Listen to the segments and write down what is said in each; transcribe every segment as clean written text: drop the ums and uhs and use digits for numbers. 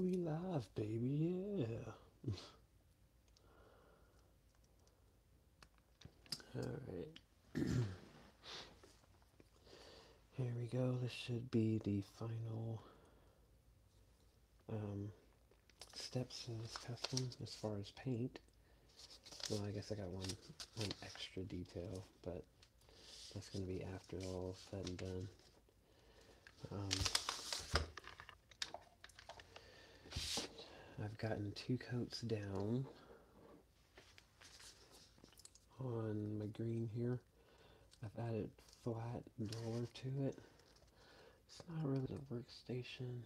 We live, baby, yeah. Alright, here we go. This should be the final um, steps in this custom as far as paint. Well, I guess I got one extra detail, but that's going to be after all said and done. I've gotten 2 coats down on my green here. I've added flat dollar to it. It's not really a workstation.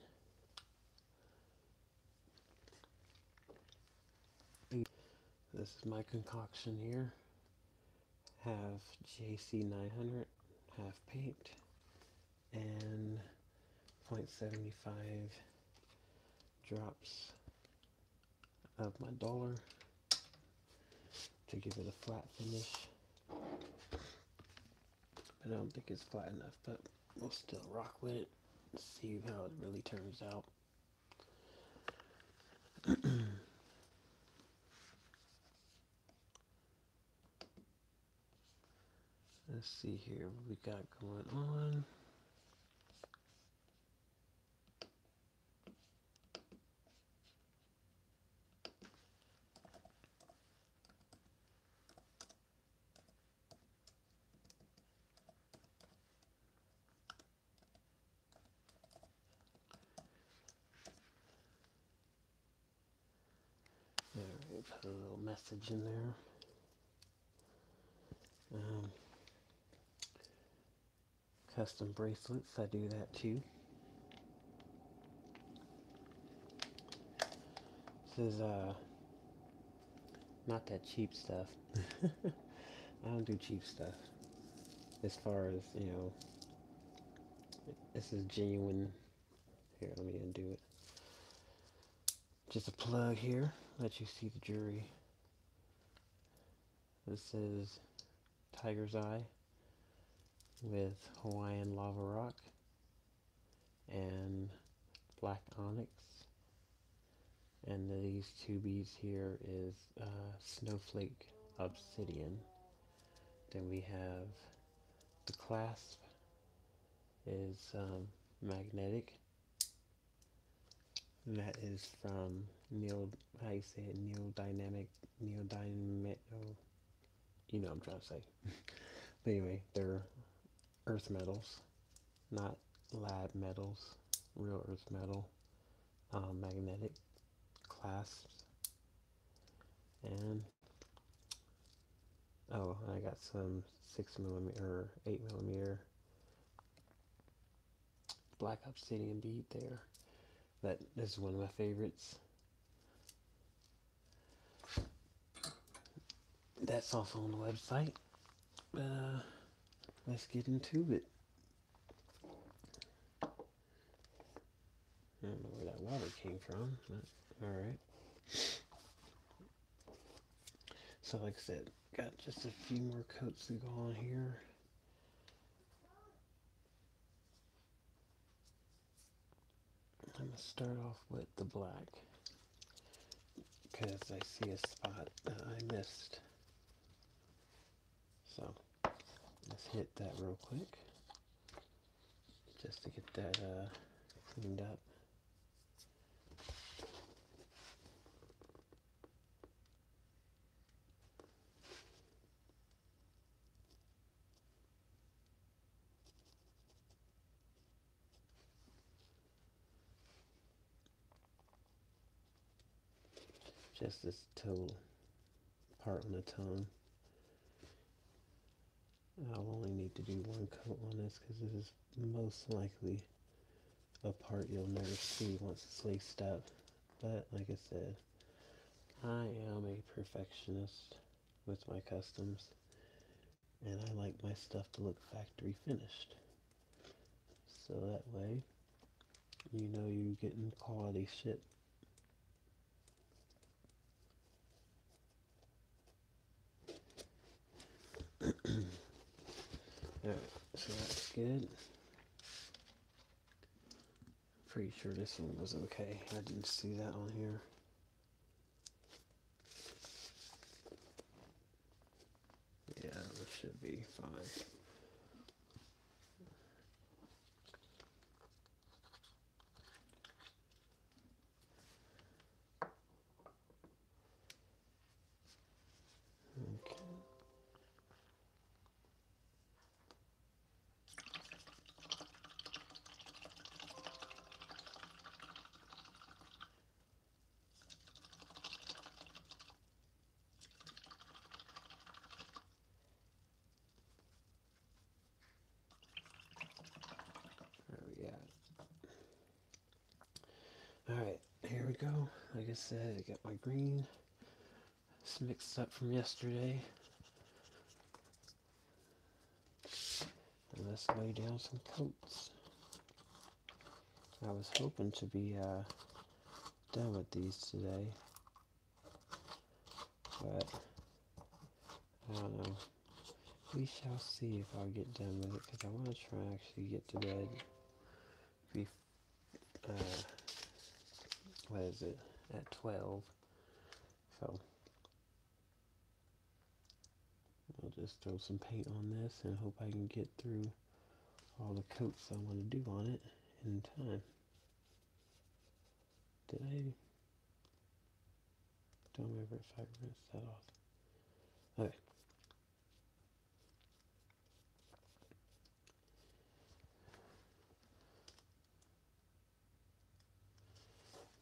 This is my concoction here. Have JC900, half paint, and 0.75 drops of my dollar to give it a flat finish. But I don't think it's flat enough, but we'll still rock with it. See how it really turns out. Let's see here what we got going on. Alright, put a little message in there. Custom bracelets, I do that too. This is not that cheap stuff. I don't do cheap stuff. As far as, this is genuine. Here, let me undo it. Just a plug here, let you see the jewelry. This is Tiger's Eye with Hawaiian Lava Rock and Black Onyx. And these 2 beads here is Snowflake Obsidian. Then we have the clasp is magnetic. And that is from how you say it, Neodynamic, oh, you know what I'm trying to say. But anyway, they're earth metals, not lab metals, real earth metal, magnetic clasps. And oh, I got some 6mm or 8mm black obsidian bead there. This is one of my favorites. That's also on the website. Let's get into it. I don't know where that water came from, but alright. So like I said, got just a few more coats to go on here. I'm going to start off with the black because I see a spot that I missed. So let's hit that real quick just to get that cleaned up. Just this toe part on the tongue. I'll only need to do 1 coat on this because this is most likely a part you'll never see once it's laced up. But like I said, I am a perfectionist with my customs, and I like my stuff to look factory finished. So that way, you know you're getting quality shit. Alright, so that's good. pretty sure this one was okay. I didn't see that on here. Yeah, it should be fine. Okay. There we got it. Alright, here we go. Like I said, I got my green. It's mixed up from yesterday. And let's lay down some coats. I was hoping to be done with these today, but I don't know. We shall see if I'll get done with it, because I want to try and actually get to bed. What is it? At 12. So I'll just throw some paint on this and hope I can get through all the coats I want to do on it in time. Did I? Don't remember if I rinsed that off. Okay.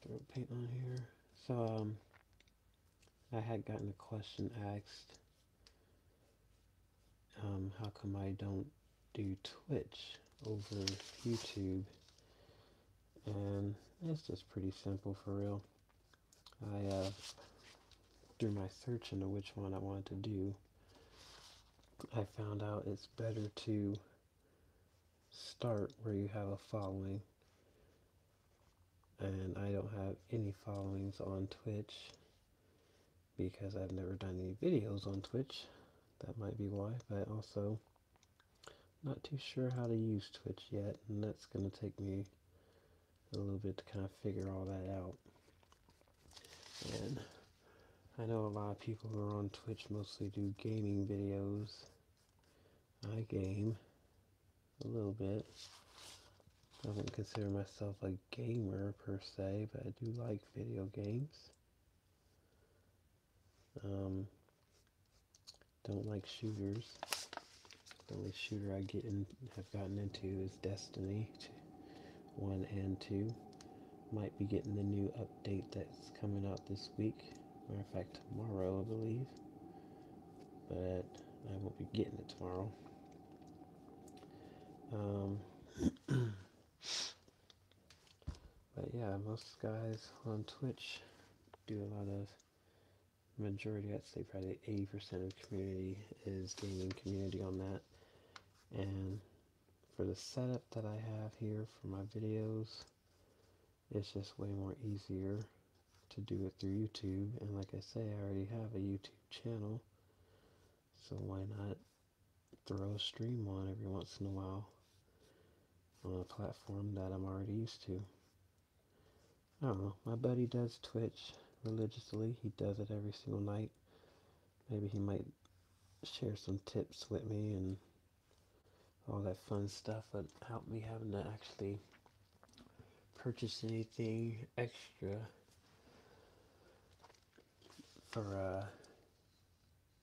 Throw paint on here. So I had gotten a question asked, how come I don't do Twitch over YouTube? And it's just pretty simple, for real. I through my search into which one I wanted to do, I found out it's better to start where you have a following, and I don't have any followings on Twitch because I've never done any videos on Twitch. That might be why, but also not too sure how to use Twitch yet, and that's going to take me a little bit to kind of figure all that out. And I know a lot of people who are on Twitch mostly do gaming videos. I game a little bit. I wouldn't consider myself a gamer per se, but I do like video games. Don't like shooters. The only shooter I have gotten into is Destiny 1 and 2. Might be getting the new update that's coming out this week. Matter of fact, tomorrow, I believe. But I won't be getting it tomorrow. But yeah, most guys on Twitch do a lot of, majority, I'd say probably 80% of the community is gaming community on that. And for the setup that I have here for my videos, it's just way more easier to do it through YouTube. And like I say, I already have a YouTube channel, so why not throw a stream on every once in a while on a platform that I'm already used to. I don't know, my buddy does Twitch religiously. He does it every single night. Maybe he might share some tips with me and all that fun stuff without me having to actually purchase anything extra for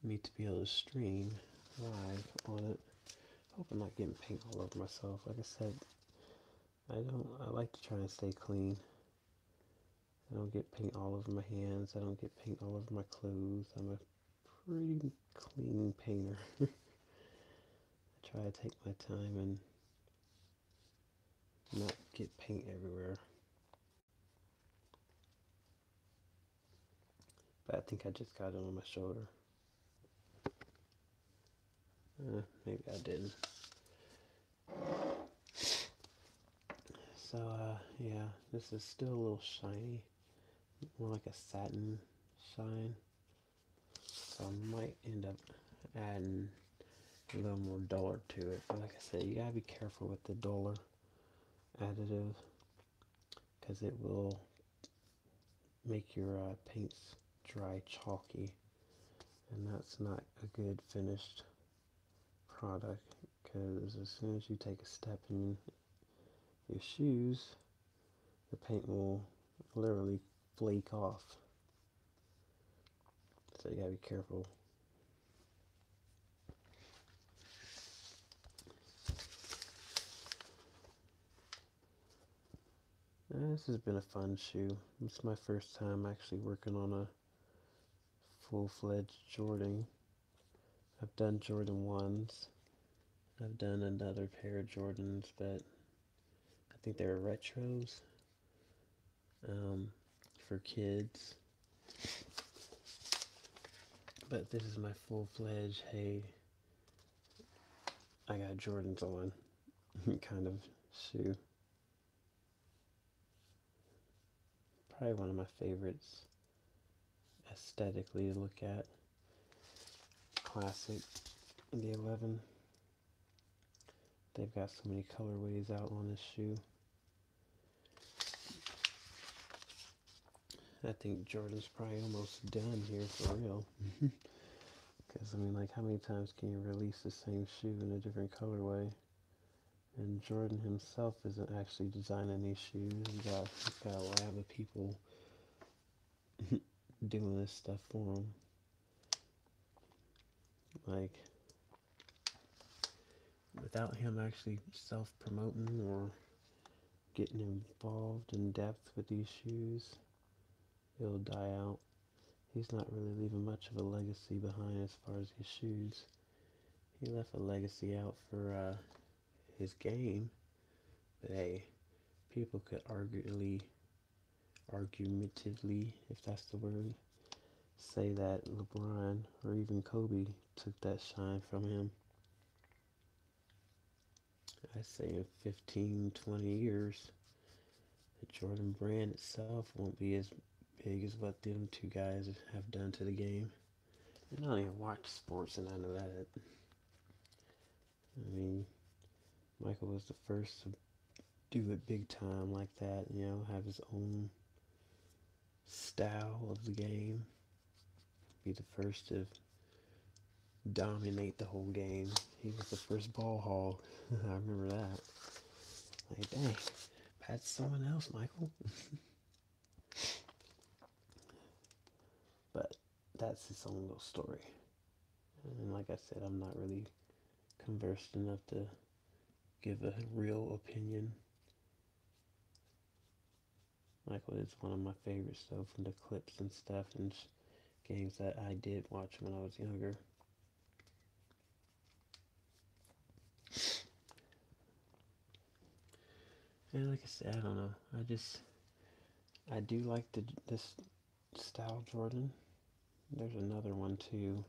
me to be able to stream live on it. Hope I'm not getting paint all over myself. Like I said, I like to try and stay clean. I don't get paint all over my hands. I don't get paint all over my clothes. I'm a pretty clean painter. I try to take my time and not get paint everywhere. But I think I just got it on my shoulder. Maybe I didn't. So, yeah, this is still a little shiny. More like a satin shine. So I might end up adding a little more duller to it. But like I said, you gotta be careful with the duller additive. because it will make your paints dry chalky, and that's not a good finished product, because as soon as you take a step in your shoes, the paint will literally flake off. So you gotta be careful. This has been a fun shoe. It's my first time actually working on a full-fledged Jordan. I've done Jordan 1s. I've done another pair of Jordans, but I think they were retros for kids. But this is my full-fledged, hey, I got Jordans on kind of shoe. Probably one of my favorites aesthetically to look at. Classic, the 11. They've got so many colorways out on this shoe. I think Jordan's probably almost done here for real. Because, I mean, like, how many times can you release the same shoe in a different colorway? And Jordan himself isn't actually designing these shoes. He's got a lab of people doing this stuff for him. Like, without him actually self-promoting or getting involved in depth with these shoes, it'll die out. He's not really leaving much of a legacy behind as far as his shoes. He left a legacy out for his game, but hey, people could argumentatively, if that's the word, say that LeBron or even Kobe took that shine from him. I say in 15, 20 years, the Jordan brand itself won't be as big as what them two guys have done to the game. And I don't even watch sports, and I know that. I mean, Michael was the first to do it big time like that, you know, have his own style of the game, be the first to dominate the whole game. He was the first ball hog. I remember that. Like, dang, that's someone else, Michael. But that's his own little story. And like I said, I'm not really conversed enough to give a real opinion. Michael is one of my favorites, though, from the clips and stuff and games that I did watch when I was younger. And like I said, I don't know. I do like this style Jordan. There's another one too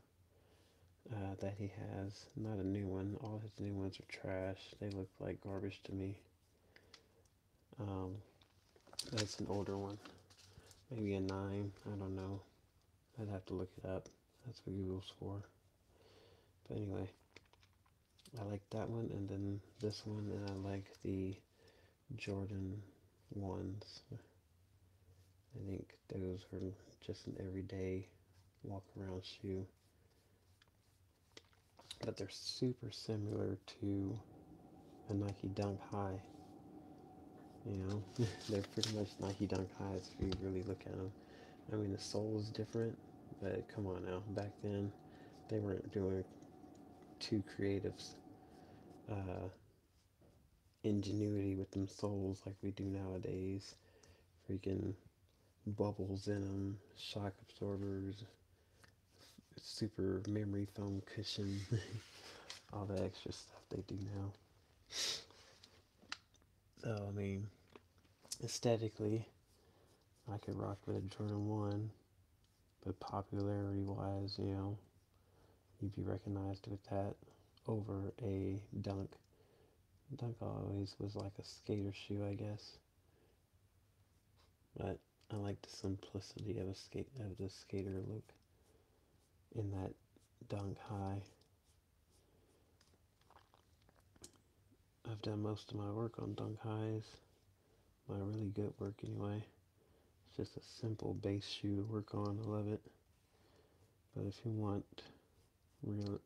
that he has. Not a new one. All his new ones are trash. They look like garbage to me. That's an older one. Maybe a 9. I don't know. I'd have to look it up. That's what Google's for. But anyway, I like that one, and then this one, and I like the Jordan 1s. I think those are just an everyday walk around shoe. But they're super similar to a Nike Dunk High. You know, they're pretty much Nike Dunk Highs if you really look at them. I mean, the sole is different, but come on now. Back then, they weren't doing too creative ingenuity with them soles like we do nowadays. Freaking bubbles in them, shock absorbers, super memory foam cushion, all the extra stuff they do now. So, I mean, aesthetically, I could rock with a Jordan 1, but popularity wise, you know, you'd be recognized with that over a Dunk. Dunk always was like a skater shoe, I guess. But I like the simplicity of the skater look in that Dunk High. I've done most of my work on Dunk Highs. my really good work anyway. It's just a simple base shoe to work on. I love it. But if you want real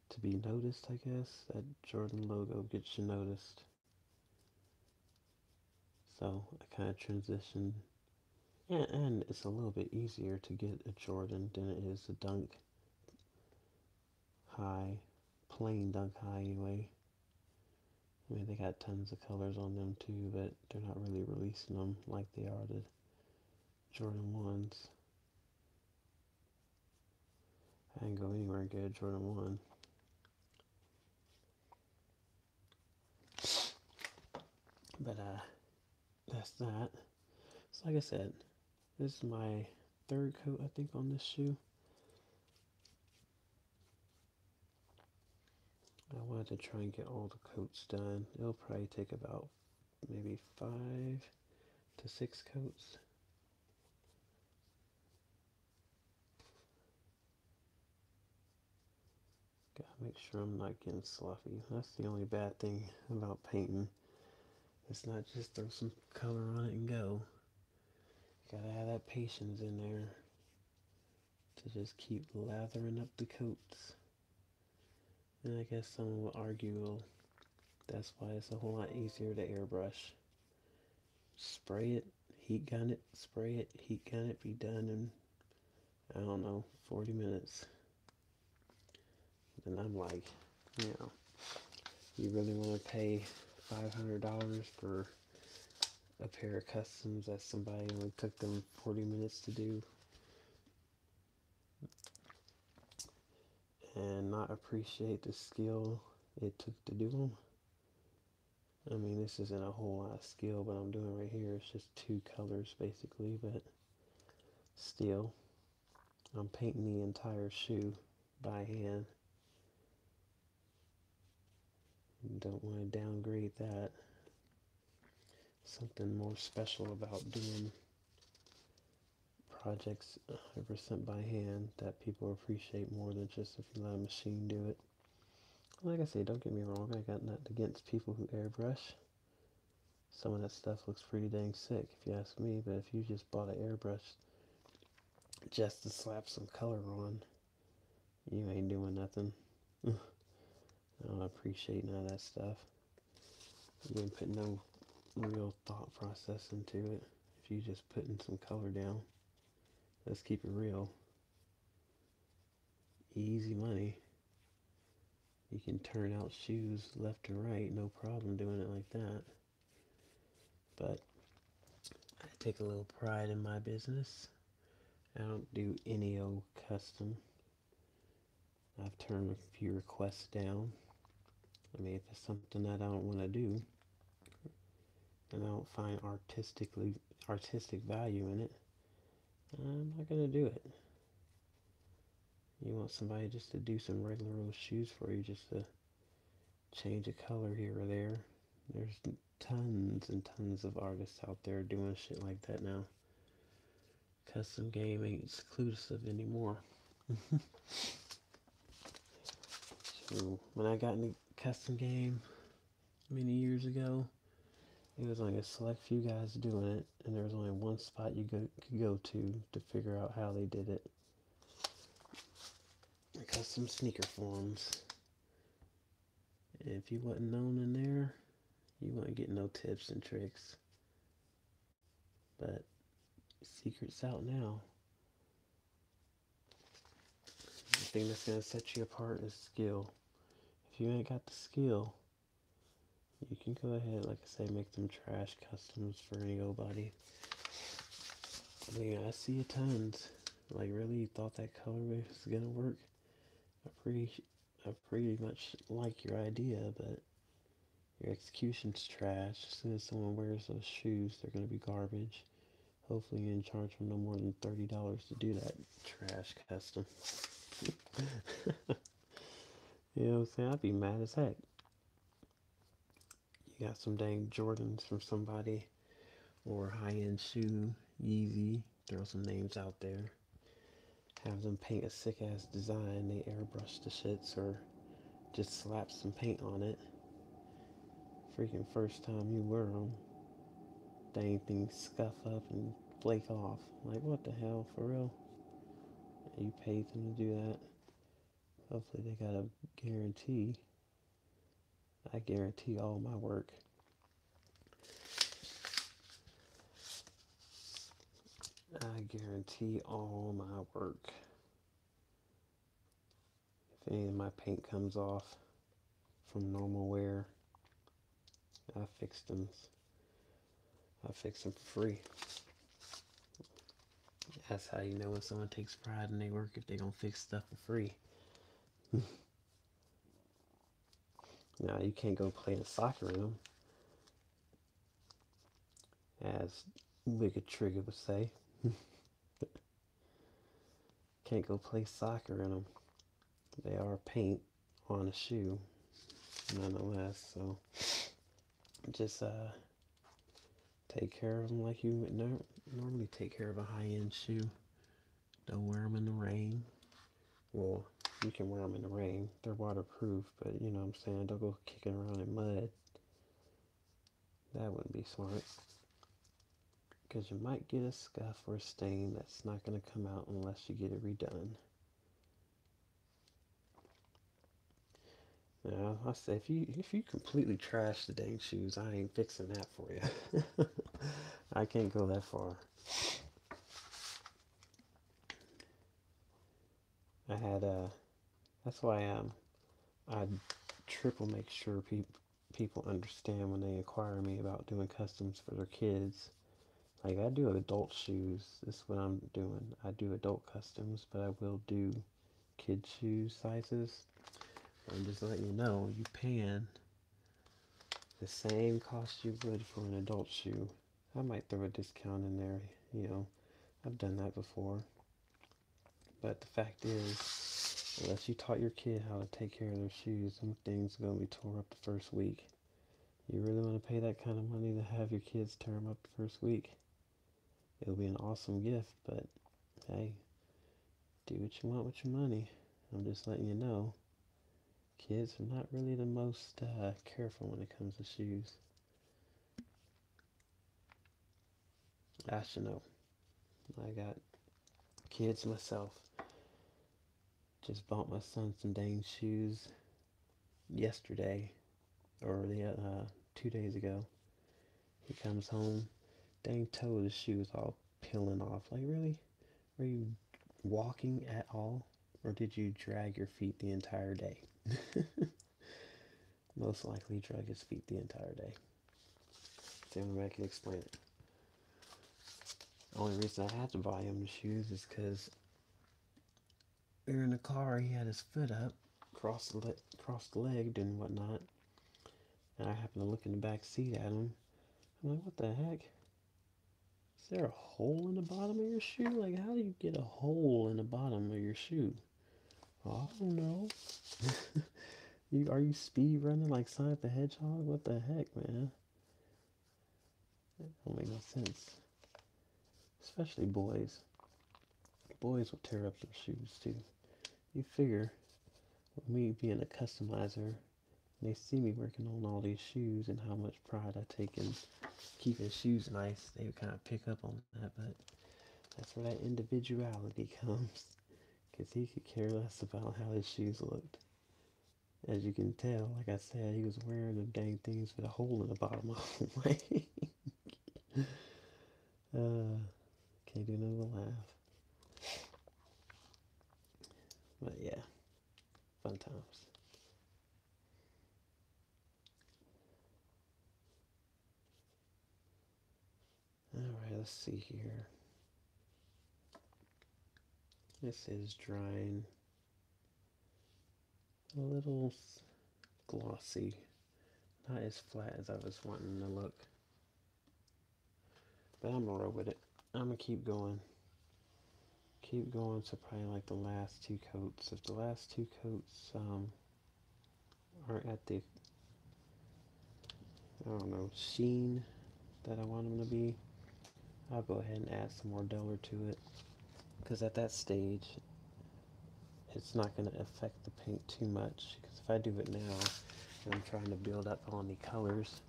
to be noticed, I guess that Jordan logo gets you noticed. So I kind of transitioned, and it's a little bit easier to get a Jordan than it is a Dunk High, plain Dunk High anyway. I mean, they got tons of colors on them too, but they're not really releasing them like they are the Jordan 1s. I didn't go anywhere and get a Jordan 1. But that's that. So like I said, this is my third coat I think on this shoe. I wanted to try and get all the coats done. It'll probably take about maybe 5 to 6 coats. Gotta make sure I'm not getting sloppy. That's the only bad thing about painting. It's not just throw some color on it and go. You gotta have that patience in there to just keep lathering up the coats. And I guess someone will argue, well, that's why it's a whole lot easier to airbrush. Spray it, heat gun it, spray it, heat gun it, be done in, I don't know, 40 minutes. And I'm like, you know, you really want to pay $500 for a pair of customs that somebody only took them 40 minutes to do and not appreciate the skill it took to do them? I mean, this isn't a whole lot of skill, but I'm doing right here. It's just 2 colors basically, but still, I'm painting the entire shoe by hand. Don't want to downgrade that. Something more special about doing projects 100% by hand that people appreciate more than just if you let a machine do it. Like I say, don't get me wrong, I got nothing against people who airbrush. Some of that stuff looks pretty dang sick if you ask me, but if you just bought an airbrush just to slap some color on, you ain't doing nothing. I don't appreciate none of that stuff. You ain't putting no real thought process into it. If you just putting some color down, let's keep it real. Easy money. You can turn out shoes left and right, no problem doing it like that. But I take a little pride in my business. I don't do any old custom. I've turned a few requests down. I mean, if it's something that I don't want to do, and I don't find artistic value in it, I'm not gonna do it. You want somebody just to do some regular old shoes for you, just to change a color here or there. There's tons and tons of artists out there doing shit like that now. Custom game ain't exclusive anymore. So when I got into custom game many years ago, it was only a select few guys doing it, and there was only one spot you could go to figure out how they did it. Custom sneaker forums. And if you wasn't known in there, you wouldn't get no tips and tricks. But secret's out now. The thing that's gonna set you apart is skill. If you ain't got the skill, you can go ahead, like I say, make them trash customs for any old body. I mean, I see a tons. Like, really, you thought that colorway was gonna work? I pretty much like your idea, but your execution's trash. As soon as someone wears those shoes, they're gonna be garbage. Hopefully you didn't charge them no more than $30 to do that trash custom. You know what I'm saying? I'd be mad as heck. You got some dang Jordans from somebody, or high-end shoe, Yeezy, throw some names out there. Have them paint a sick-ass design, they airbrush the shits, or just slap some paint on it. freaking first time you wear them, dang things scuff up and flake off. Like, what the hell, for real? You paid them to do that. Hopefully they got a guarantee. I guarantee all my work. I guarantee all my work. If any of my paint comes off from normal wear, I fix them. I fix them for free. That's how you know when someone takes pride in their work, if they gonna fix stuff for free. Now you can't go play the soccer in them, as Wicked Trigger would say. Can't go play soccer in them. They are paint on a shoe, nonetheless. So just take care of them like you would normally take care of a high-end shoe. Don't wear them in the rain. Well, you can wear them in the rain. They're waterproof, but you know what I'm saying. Don't go kicking around in mud. That wouldn't be smart. Because you might get a scuff or a stain that's not going to come out unless you get it redone. Now, I say if you completely trash the dang shoes, I ain't fixing that for you. I can't go that far. I had that's why I triple make sure people understand when they inquire me about doing customs for their kids. Like, I do adult shoes. This is what I'm doing. I do adult customs, but I will do kid shoe sizes. I'm just letting you know, you paying the same cost you would for an adult shoe. I might throw a discount in there, you know. I've done that before. But the fact is, unless you taught your kid how to take care of their shoes, some things are going to be tore up the first week. You really want to pay that kind of money to have your kids tear them up the first week? It'll be an awesome gift, but hey, do what you want with your money. I'm just letting you know. Kids are not really the most careful when it comes to shoes. I should know. I got kids myself. Just bought my son some dang shoes yesterday, or 2 days ago. He comes home, dang toe of the shoe is all peeling off. Like, really? Are you walking at all? Or did you drag your feet the entire day? Most likely drag his feet the entire day. That's the only way I can explain it. The only reason I had to buy him the shoes is because we were in the car, he had his foot up, cross-legged and whatnot. And I happened to look in the back seat at him. I'm like, what the heck? Is there a hole in the bottom of your shoe? Like, how do you get a hole in the bottom of your shoe? Oh, I don't know. Are you speed running like Sonic the Hedgehog? What the heck, man? That don't make no sense. Especially boys. Boys will tear up their shoes too. You figure, with me being a customizer, they see me working on all these shoes and how much pride I take in keeping shoes nice, they would kind of pick up on that, but that's where that individuality comes. Because he could care less about how his shoes looked. As you can tell, like I said, he was wearing the dang things with a hole in the bottom of them. Can't do nothing but laugh. But yeah, fun times. Alright, let's see here. This is drying a little glossy. Not as flat as I was wanting to look. But I'm gonna roll with it. I'm gonna keep going. Keep going to probably like the last two coats. If the last two coats aren't at the, I don't know, sheen that I want them to be, I'll go ahead and add some more duller to it. Because at that stage, it's not going to affect the paint too much. Because if I do it now, I'm trying to build up on the colors,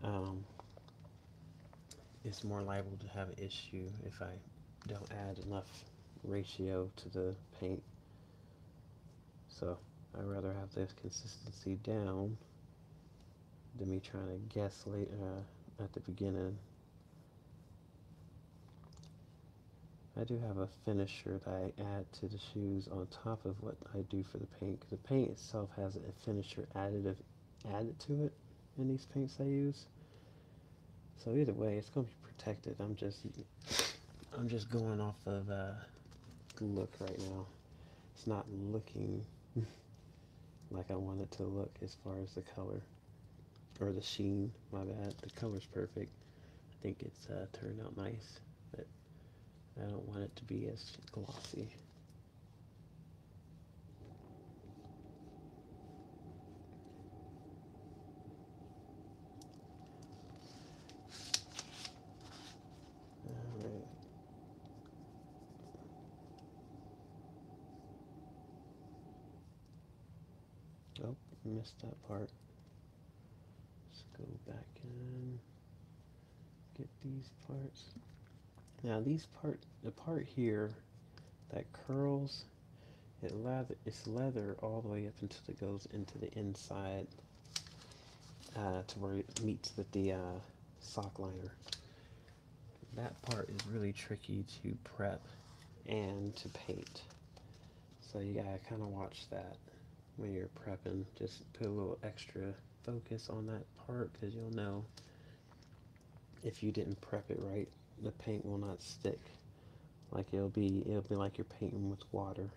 um, it's more liable to have an issue if I don't add enough ratio to the paint. So I'd rather have the consistency down than me trying to guess late at the beginning. I do have a finisher that I add to the shoes on top of what I do for the paint. 'Cause the paint itself has a finisher additive added to it in these paints I use. So either way, it's gonna be protected. I'm just going off of look right now. It's not looking like I want it to look as far as the color or the sheen. My bad. The color's perfect. I think it's turned out nice, but I don't want it to be as glossy. Alright. Oh, missed that part. Let's go back and get these parts. Now the part here that curls, it's leather all the way up until it goes into the inside to where it meets with the sock liner. That part is really tricky to prep and to paint. So you gotta kind of watch that when you're prepping. Just put a little extra focus on that part because you'll know if you didn't prep it right, the paint will not stick. Like it'll be like you're painting with water.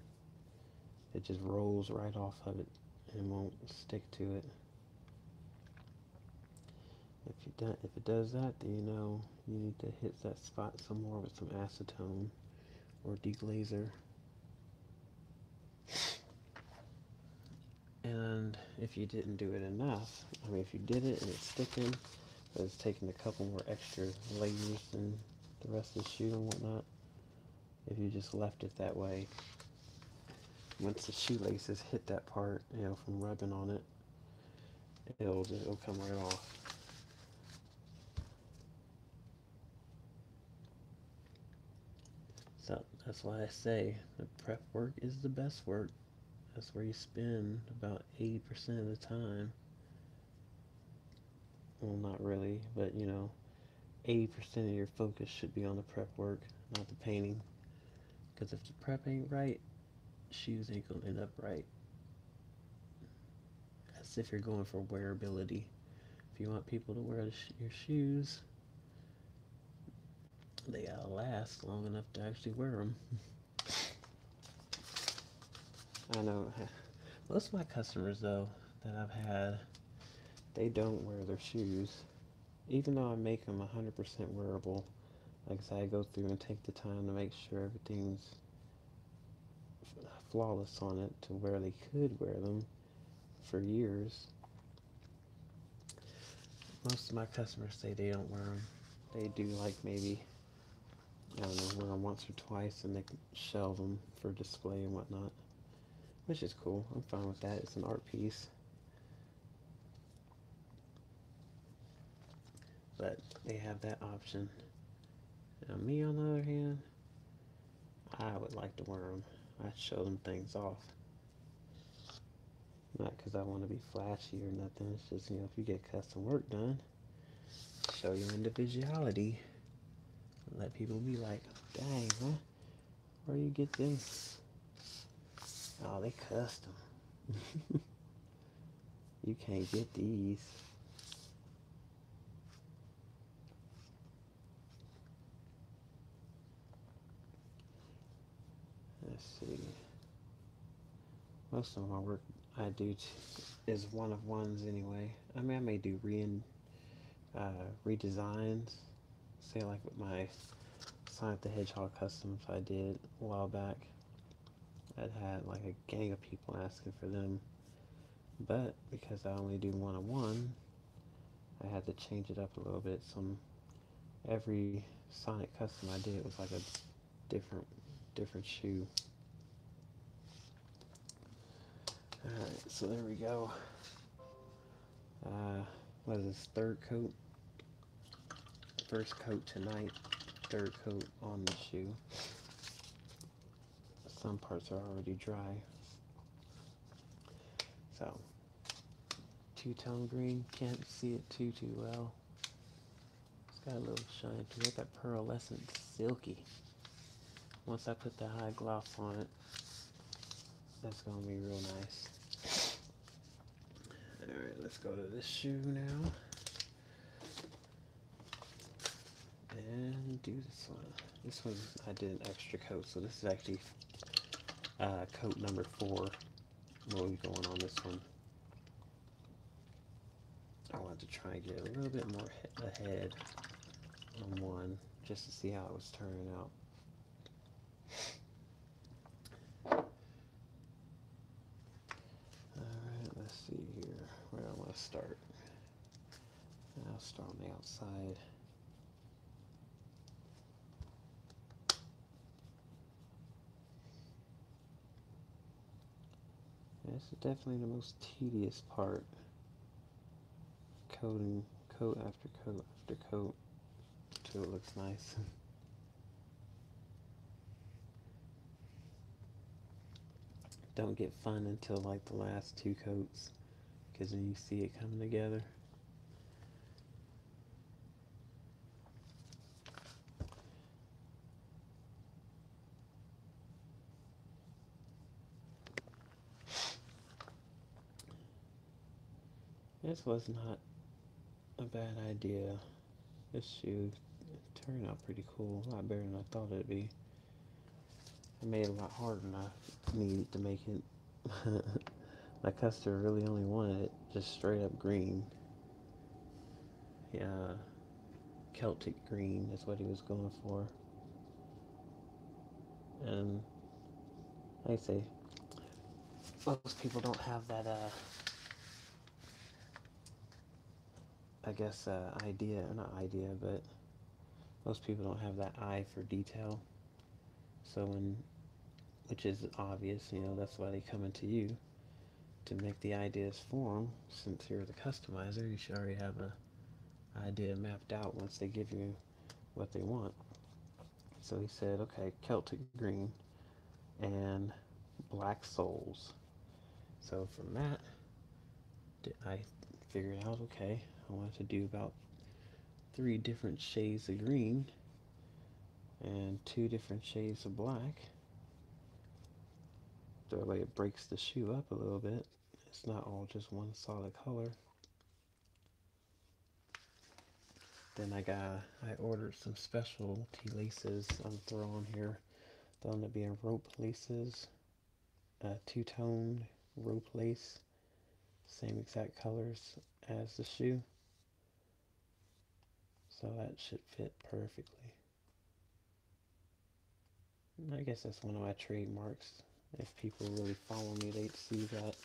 It just rolls right off of it and won't stick to it. If it does that, then you know you need to hit that spot some more with some acetone or deglazer. And if you didn't do it enough, I mean if you did it and it's sticking, but it's taking a couple more extra layers than the rest of the shoe and whatnot, if you just left it that way, once the shoelaces hit that part, you know, from rubbing on it, it'll come right off. So that's why I say the prep work is the best work. That's where you spend about 80% of the time. Well, not really, but you know, 80% of your focus should be on the prep work, not the painting. Because if the prep ain't right, shoes ain't gonna end up right. That's if you're going for wearability. If you want people to wear your shoes, they gotta last long enough to actually wear them. I know most of my customers though that I've had, they don't wear their shoes, even though I make them 100% wearable. Like I said, I go through and take the time to make sure everything's flawless on it to where they could wear them for years. Most of my customers say they don't wear them. They do like maybe, I don't know, wear them once or twice and they shelve them for display and whatnot, which is cool. I'm fine with that. It's an art piece. But they have that option. Now me on the other hand, I would like to wear them. I'd show them things off. Not because I want to be flashy or nothing. It's just, you know, if you get custom work done, show your individuality. Let people be like, dang, huh? Where you get them? Oh, they custom. You can't get these. Let's see. Most of my work I do is one of ones anyway. I mean, I may do redesigns. Say like with my Sonic the Hedgehog customs I did a while back. I'd had like a gang of people asking for them, but because I only do one-on-one, I had to change it up a little bit. Every Sonic custom I did was like a different shoe. Alright, so there we go. What is this, third coat? First coat tonight, third coat on the shoe. Some parts are already dry. So, two-tone green, can't see it too well. It's got a little shine to it, that pearlescent silky. Once I put the high gloss on it, that's gonna be real nice. Alright, let's go to this shoe now. And do this one. This one I did an extra coat, so this is actually coat number 4. We'll be going on this one. I wanted to try and get a little bit more ahead on one, just to see how it was turning out. Alright, let's see here. Where do I want to start? I'll start on the outside. This is definitely the most tedious part. Coating coat after coat after coat until it looks nice. Don't get fun until like the last 2 coats, because then you see it coming together. This was not a bad idea. This shoe turned out pretty cool, a lot better than I thought it'd be. I made it a lot harder than I needed to make it. My customer really only wanted it just straight up green. Yeah, Celtic green is what he was going for. And like I say, most people don't have that I guess idea, not idea, but most people don't have that eye for detail. So which is obvious, you know, that's why they come into you to make the ideas for them. Since you're the customizer, you should already have a idea mapped out once they give you what they want. So he said, okay, Celtic green and black soles. So from that, I figured out, okay, I wanted to do about 3 different shades of green and 2 different shades of black. That way it breaks the shoe up a little bit. It's not all just one solid color. Then I ordered some specialty laces I'm throwing here. They'll end up being rope laces, 2-tone rope lace, same exact colors as the shoe. So that should fit perfectly. And I guess that's one of my trademarks. If people really follow me, they'd see that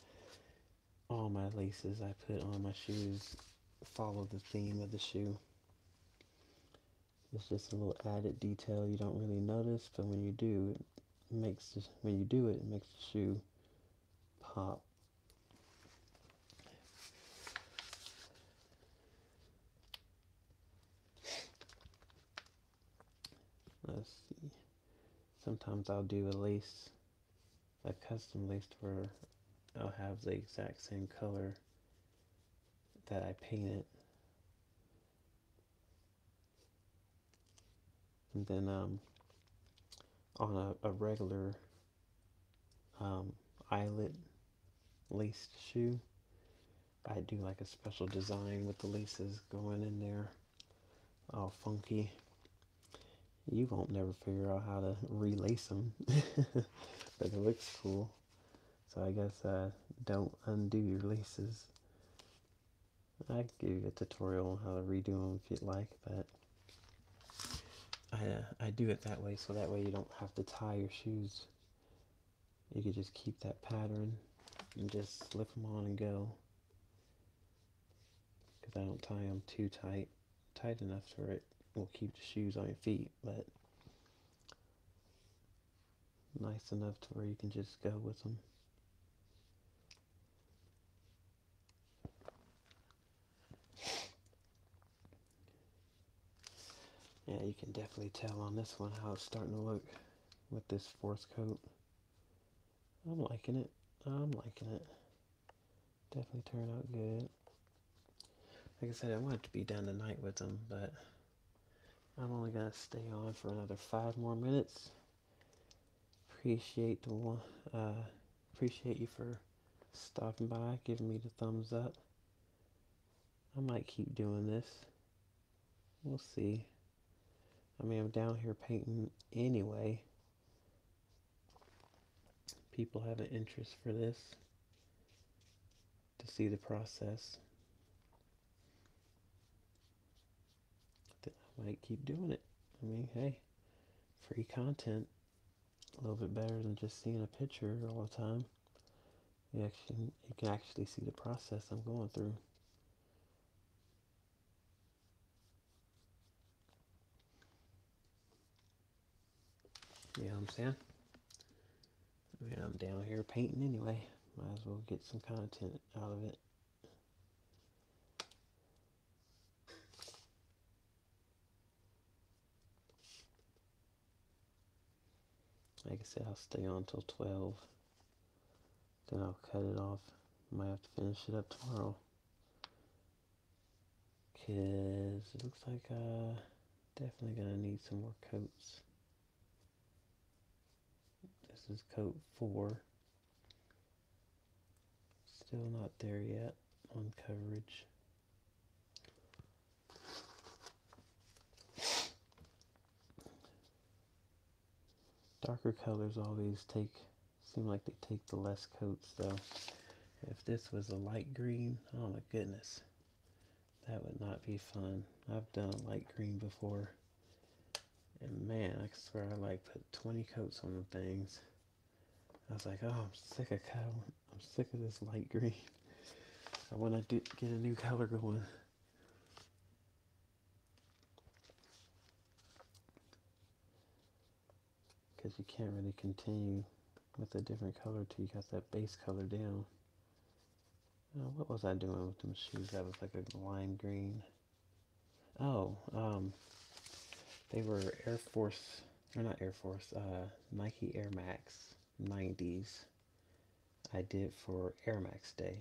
all my laces I put on my shoes follow the theme of the shoe. It's just a little added detail you don't really notice, but when you do, it makes the shoe pop. Let's see. Sometimes I'll do a custom lace where I'll have the exact same color that I painted. And then on a regular eyelet laced shoe, I do like a special design with the laces going in there, all funky. You won't never figure out how to relace them, but it looks cool. So I guess don't undo your laces. I can give you a tutorial on how to redo them if you'd like, but I do it that way, so that way you don't have to tie your shoes. You can just keep that pattern and just slip them on and go. Because I don't tie them too tight enough where it will keep the shoes on your feet, but nice enough to where you can just go with them. can definitely tell on this one how it's starting to look with this fourth coat. I'm liking it. I'm liking it. Definitely turned out good. Like I said, I wanted to be done tonight with them, but I'm only gonna stay on for another 5 more minutes. Appreciate appreciate you for stopping by, giving me the thumbs up. I might keep doing this. We'll see. I mean, I'm down here painting anyway. People have an interest for this, to see the process. I might keep doing it. I mean, hey, free content. A little bit better than just seeing a picture all the time. You can actually see the process I'm going through. You know what I'm saying? I mean, I'm down here painting anyway. Might as well get some content out of it. Like I said, I'll stay on till 12. Then I'll cut it off. Might have to finish it up tomorrow. Because it looks like definitely gonna need some more coats. This is coat 4. Still not there yet on coverage. Darker colors always seem like they take the less coats though. If this was a light green, oh my goodness, that would not be fun. I've done a light green before, and man, I swear I like put 20 coats on the things. I was like, oh, I'm sick of this light green. I want to get a new color going. Because you can't really continue with a different color till you got that base color down. What was I doing with them shoes? That was like a lime green. Oh, they were Air Force, or not Air Force, Nike Air Max 90s. I did for Air Max Day.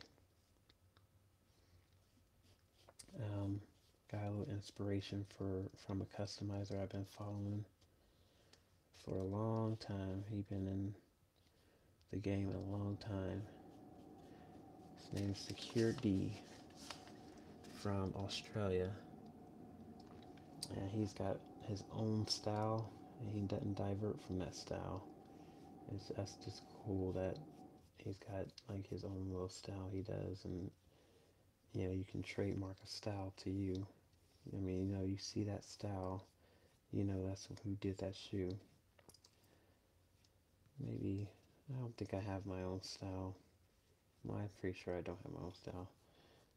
Got a little inspiration from a customizer I've been following for a long time. He's been in the game a long time. His name's Secure D from Australia. And he's got his own style, and he doesn't divert from that style. That's just cool that he's got like his own little style he does, and you know, you can trademark a style to you. I mean, you know, you see that style, you know that's who did that shoe. Maybe, I don't think I have my own style. Well, I'm pretty sure I don't have my own style.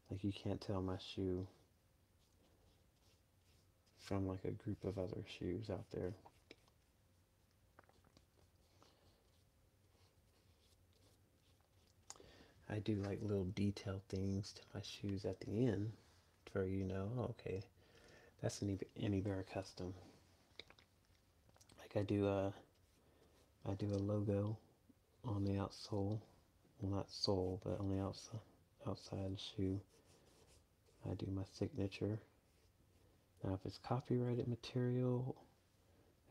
Like, you can't tell my shoe from like a group of other shoes out there. I do like little detailed things to my shoes at the end for, you know, oh, okay, that's an Anywhere custom. Like I do a logo on the outsole. Well, not sole, but on the outside of the shoe. I do my signature. Now, if it's copyrighted material,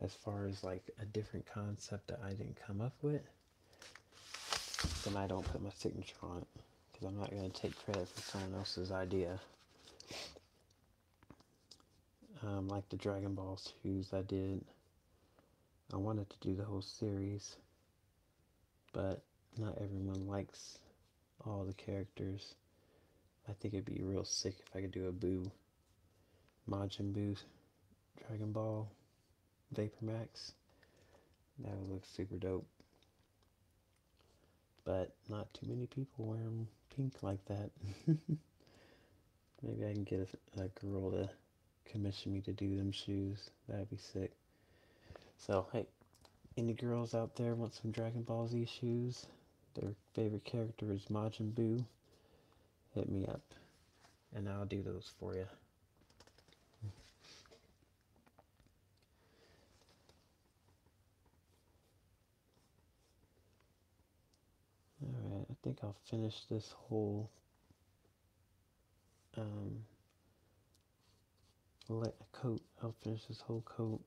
as far as like a different concept that I didn't come up with, then I don't put my signature on it, because I'm not going to take credit for someone else's idea. Like the Dragon Ball shoes I did, I wanted to do the whole series, but not everyone likes all the characters. I think it'd be real sick if I could do a Majin Buu Dragon Ball Vapor Max. That would look super dope. But not too many people wear them pink like that. Maybe I can get a girl to commission me to do them shoes. That'd be sick. So, hey, any girls out there want some Dragon Ball Z shoes? Their favorite character is Majin Buu. Hit me up, and I'll do those for you. think I'll finish this whole coat. I'll finish this whole coat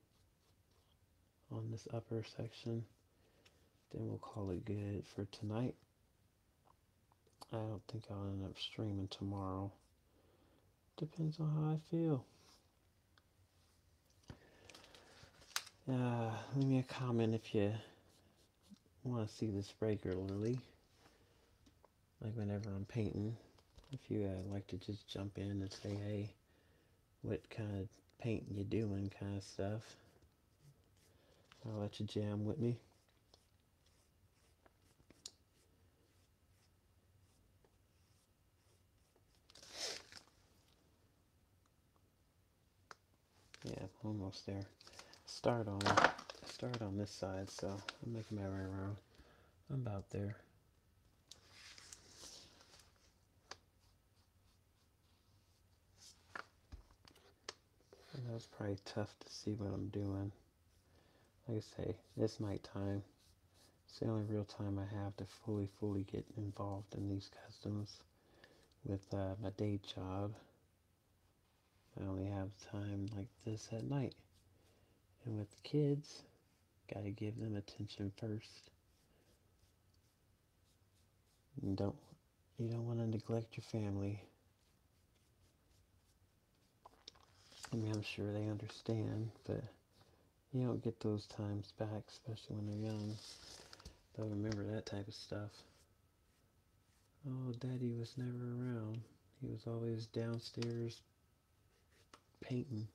on this upper section. Then we'll call it good for tonight. I don't think I'll end up streaming tomorrow. Depends on how I feel. Leave me a comment if you want to see this regularly. Like whenever I'm painting. If you like to just jump in and say, hey, what kind of painting you doing kind of stuff. I'll let you jam with me. Yeah, almost there. Start on this side, so I'm making my way around. I'm about there. And that was probably tough to see what I'm doing. Like I say, it's nighttime. It's the only real time I have to fully get involved in these customs with my day job. I only have time like this at night. And with the kids, gotta give them attention first. You don't want to neglect your family. I mean, I'm sure they understand, but you don't get those times back, especially when they're young. They'll remember that type of stuff. Oh, Daddy was never around. He was always downstairs painting.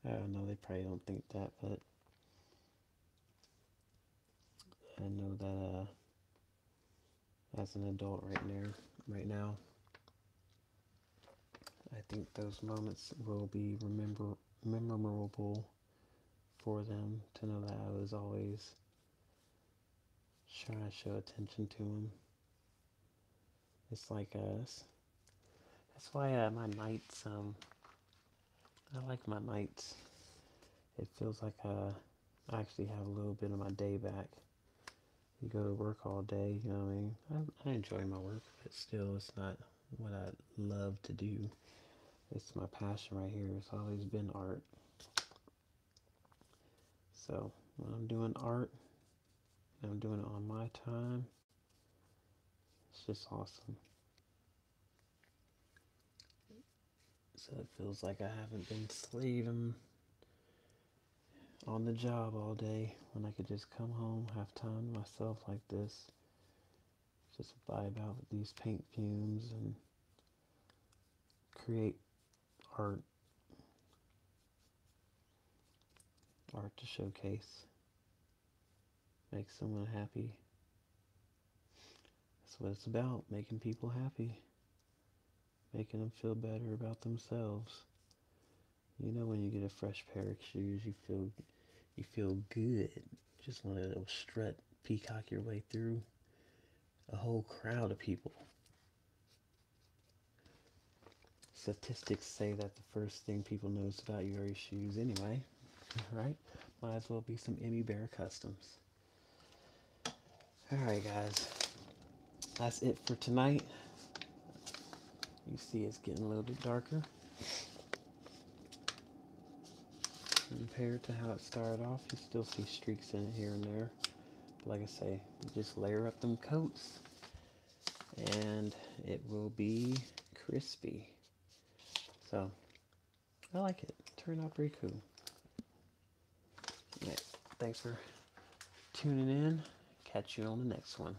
I don't know, they probably don't think that, but I know that as an adult right now, I think those moments will be memorable for them to know that I was always trying to show attention to them. It's like that's why my nights, I like my nights. It feels like I actually have a little bit of my day back. You go to work all day, you know what I mean? I enjoy my work, but still it's not what I love to do. It's my passion right here. It's always been art. So when I'm doing art, and I'm doing it on my time, it's just awesome. So it feels like I haven't been slaving on the job all day when I could just come home, have time to myself like this, just vibe out with these paint fumes and create art to showcase, make someone happy. That's what it's about, making people happy, making them feel better about themselves. You know, when you get a fresh pair of shoes, you feel good. Just want to strut, peacock your way through a whole crowd of people. Statistics say that the first thing people notice about you are your shoes anyway, right? Might as well be some Emmy Bear Customs. Alright guys, that's it for tonight. You see it's getting a little bit darker compared to how it started off. You still see streaks in it here and there. But like I say, you just layer up them coats and it will be crispy. So, I like it. Turned out pretty cool. Right, thanks for tuning in. Catch you on the next one.